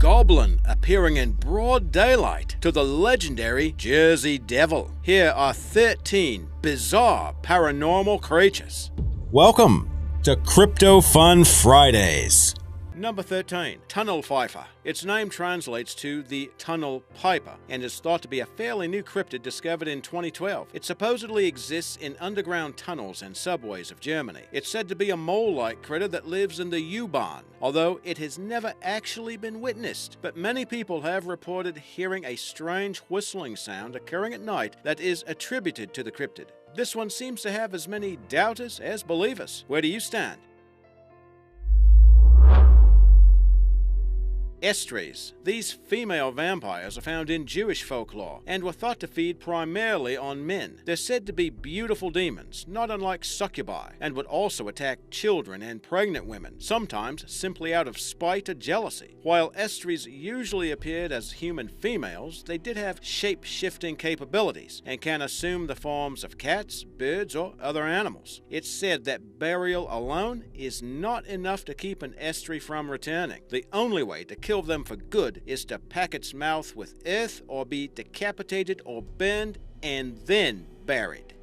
goblin appearing in broad daylight to the legendary Jersey Devil. Here are 13 bizarre paranormal creatures. Welcome to Crypto Fun Fridays. Number 13. Tunnel Pfeifer. Its name translates to the Tunnel Piper and is thought to be a fairly new cryptid discovered in 2012. It supposedly exists in underground tunnels and subways of Germany. It's said to be a mole-like critter that lives in the U-Bahn, although it has never actually been witnessed. But many people have reported hearing a strange whistling sound occurring at night that is attributed to the cryptid. This one seems to have as many doubters as believers. Where do you stand? Estries. These female vampires are found in Jewish folklore and were thought to feed primarily on men. They're said to be beautiful demons, not unlike succubi, and would also attack children and pregnant women, sometimes simply out of spite or jealousy. While Estries usually appeared as human females, they did have shape-shifting capabilities and can assume the forms of cats, birds, or other animals. It's said that burial alone is not enough to keep an Estrie from returning. The only way to kill them for good is to pack its mouth with earth or be decapitated or burned and then buried.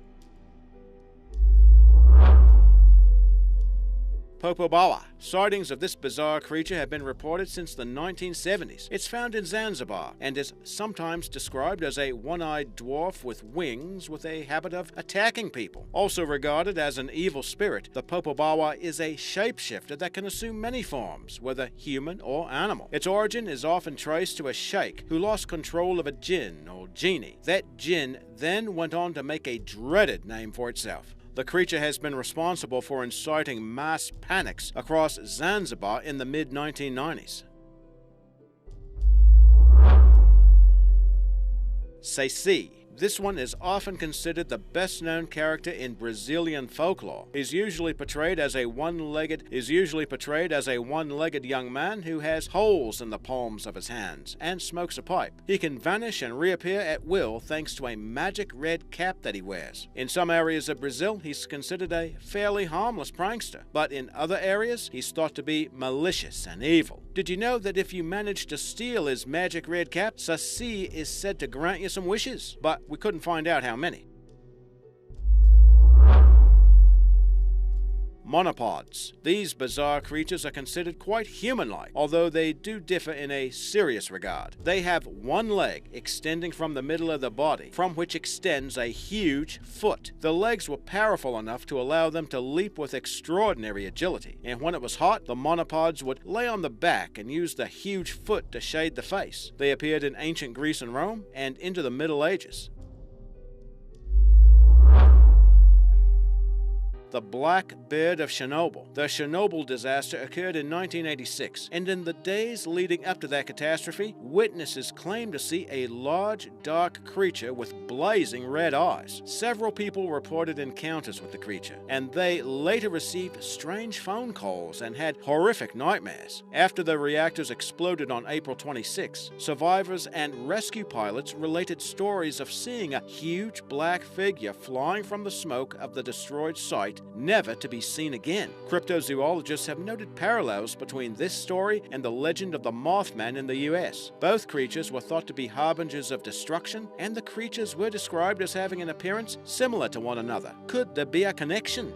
Popobawa. Sightings of this bizarre creature have been reported since the 1970s. It's found in Zanzibar and is sometimes described as a one-eyed dwarf with wings with a habit of attacking people. Also regarded as an evil spirit, the Popobawa is a shapeshifter that can assume many forms, whether human or animal. Its origin is often traced to a sheikh who lost control of a jinn or genie. That jinn then went on to make a dreaded name for itself. The creature has been responsible for inciting mass panics across Zanzibar in the mid-1990s. Saci. This one is often considered the best-known character in Brazilian folklore. He's usually portrayed as a one-legged young man who has holes in the palms of his hands and smokes a pipe. He can vanish and reappear at will thanks to a magic red cap that he wears. In some areas of Brazil, he's considered a fairly harmless prankster, but in other areas, he's thought to be malicious and evil. Did you know that if you manage to steal his magic red cap, Saci is said to grant you some wishes? But we couldn't find out how many. Monopods. These bizarre creatures are considered quite human-like, although they do differ in a serious regard. They have one leg extending from the middle of the body, from which extends a huge foot. The legs were powerful enough to allow them to leap with extraordinary agility, and when it was hot, the monopods would lay on the back and use the huge foot to shade the face. They appeared in ancient Greece and Rome and into the Middle Ages. The Black Bird of Chernobyl. The Chernobyl disaster occurred in 1986, and in the days leading up to that catastrophe, witnesses claimed to see a large, dark creature with blazing red eyes. Several people reported encounters with the creature, and they later received strange phone calls and had horrific nightmares. After the reactors exploded on April 26, survivors and rescue pilots related stories of seeing a huge black figure flying from the smoke of the destroyed site, never to be seen again. Cryptozoologists have noted parallels between this story and the legend of the Mothman in the US. Both creatures were thought to be harbingers of destruction, and the creatures were described as having an appearance similar to one another. Could there be a connection?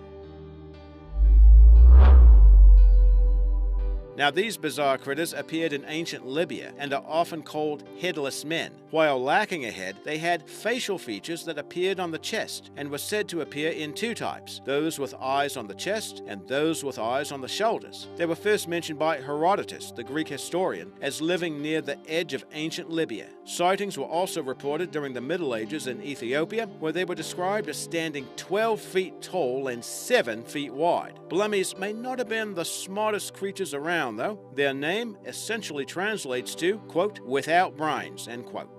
Now, these bizarre critters appeared in ancient Libya and are often called headless men. While lacking a head, they had facial features that appeared on the chest and were said to appear in two types, those with eyes on the chest and those with eyes on the shoulders. They were first mentioned by Herodotus, the Greek historian, as living near the edge of ancient Libya. Sightings were also reported during the Middle Ages in Ethiopia, where they were described as standing 12 feet tall and 7 feet wide. Blummies may not have been the smartest creatures around, though. Their name essentially translates to, quote, without brains, end quote.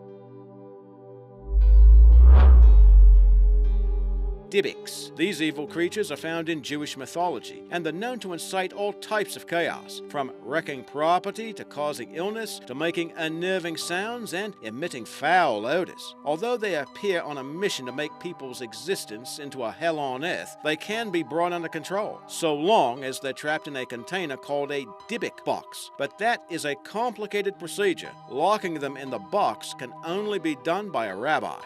Dybbuk's. These evil creatures are found in Jewish mythology, and they're known to incite all types of chaos, from wrecking property to causing illness to making unnerving sounds and emitting foul odors. Although they appear on a mission to make people's existence into a hell on earth, they can be brought under control, so long as they're trapped in a container called a Dybbuk box. But that is a complicated procedure. Locking them in the box can only be done by a rabbi.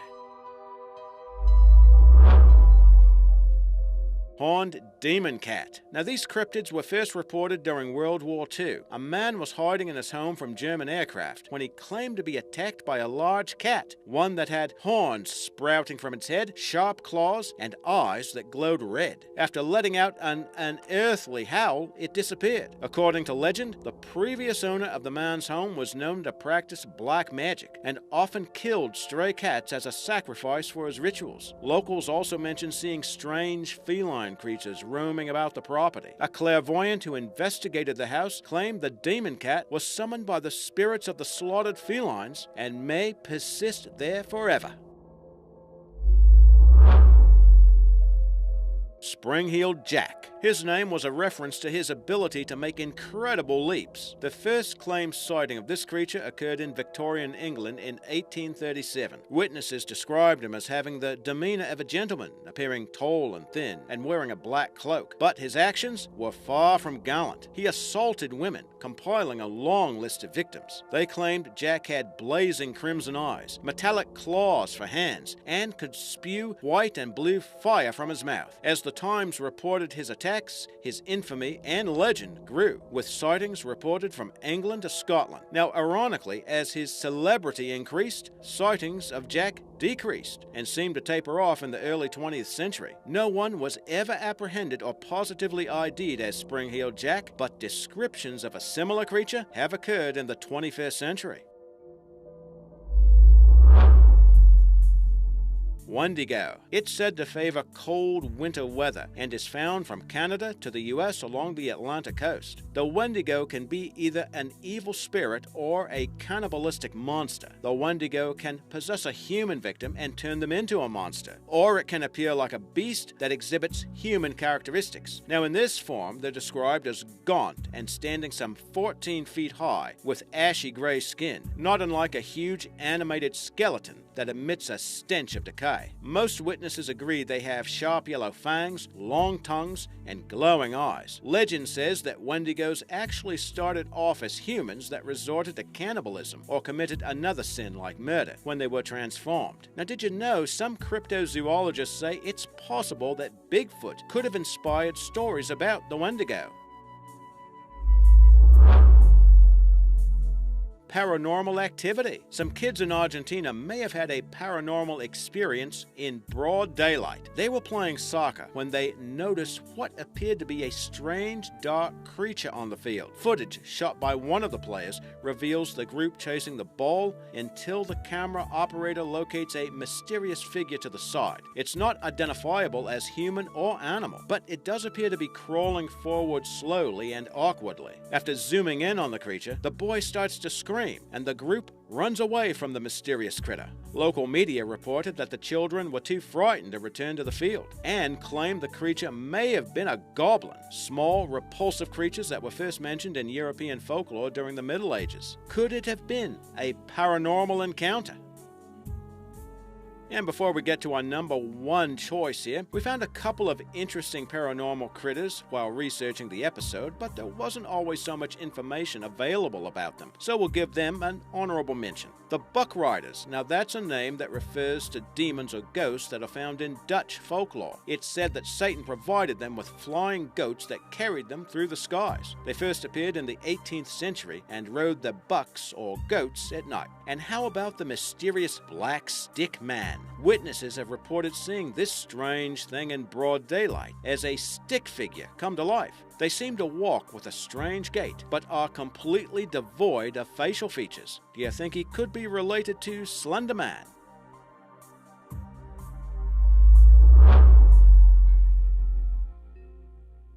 Horned demon cat. Now, these cryptids were first reported during World War II. A man was hiding in his home from German aircraft when he claimed to be attacked by a large cat, one that had horns sprouting from its head, sharp claws, and eyes that glowed red. After letting out an unearthly howl, it disappeared. According to legend, the previous owner of the man's home was known to practice black magic and often killed stray cats as a sacrifice for his rituals. Locals also mentioned seeing strange feline creatures roaming about the property. A clairvoyant who investigated the house claimed the demon cat was summoned by the spirits of the slaughtered felines and may persist there forever. Spring-heeled Jack. His name was a reference to his ability to make incredible leaps. The first claimed sighting of this creature occurred in Victorian England in 1837. Witnesses described him as having the demeanor of a gentleman, appearing tall and thin, and wearing a black cloak. But his actions were far from gallant. He assaulted women, compiling a long list of victims. They claimed Jack had blazing crimson eyes, metallic claws for hands, and could spew white and blue fire from his mouth. As the Times reported his attacks, his infamy and legend grew, with sightings reported from England to Scotland. Now, ironically, as his celebrity increased, sightings of Jack decreased and seemed to taper off in the early 20th century. No one was ever apprehended or positively ID'd as Spring-heeled Jack, but descriptions of a similar creature have occurred in the 21st century. Wendigo. It's said to favor cold winter weather and is found from Canada to the US along the Atlantic coast. The Wendigo can be either an evil spirit or a cannibalistic monster. The Wendigo can possess a human victim and turn them into a monster, or it can appear like a beast that exhibits human characteristics. Now, in this form, they're described as gaunt and standing some 14 feet high, with ashy gray skin, not unlike a huge animated skeleton that emits a stench of decay. Most witnesses agree they have sharp yellow fangs, long tongues, and glowing eyes. Legend says that Wendigos actually started off as humans that resorted to cannibalism or committed another sin like murder when they were transformed. Now, did you know some cryptozoologists say it's possible that Bigfoot could have inspired stories about the Wendigo? Paranormal activity. Some kids in Argentina may have had a paranormal experience in broad daylight. They were playing soccer when they noticed what appeared to be a strange, dark creature on the field. Footage shot by one of the players reveals the group chasing the ball until the camera operator locates a mysterious figure to the side. It's not identifiable as human or animal, but it does appear to be crawling forward slowly and awkwardly. After zooming in on the creature, the boy starts to scream, and the group runs away from the mysterious critter. Local media reported that the children were too frightened to return to the field and claimed the creature may have been a goblin, small, repulsive creatures that were first mentioned in European folklore during the Middle Ages. Could it have been a paranormal encounter? And before we get to our number one choice here, we found a couple of interesting paranormal critters while researching the episode, but there wasn't always so much information available about them, so we'll give them an honorable mention. The Buck Riders. Now, that's a name that refers to demons or ghosts that are found in Dutch folklore. It's said that Satan provided them with flying goats that carried them through the skies. They first appeared in the 18th century and rode the bucks or goats at night. And how about the mysterious Black Stick Man? Witnesses have reported seeing this strange thing in broad daylight as a stick figure come to life. They seem to walk with a strange gait, but are completely devoid of facial features. Do you think he could be related to Slender Man?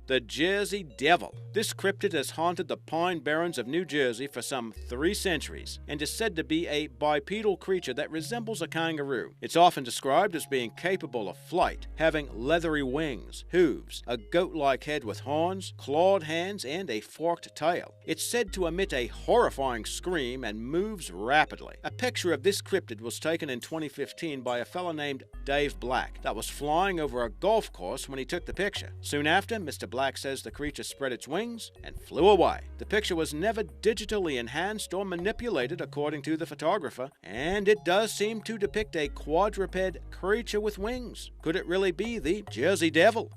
The Jersey Devil. This cryptid has haunted the Pine Barrens of New Jersey for some 3 centuries and is said to be a bipedal creature that resembles a kangaroo. It's often described as being capable of flight, having leathery wings, hooves, a goat-like head with horns, clawed hands, and a forked tail. It's said to emit a horrifying scream and moves rapidly. A picture of this cryptid was taken in 2015 by a fellow named Dave Black that was flying over a golf course when he took the picture. Soon after, Mr. Black says the creature spread its wings and flew away. The picture was never digitally enhanced or manipulated according to the photographer, and it does seem to depict a quadruped creature with wings. Could it really be the Jersey Devil?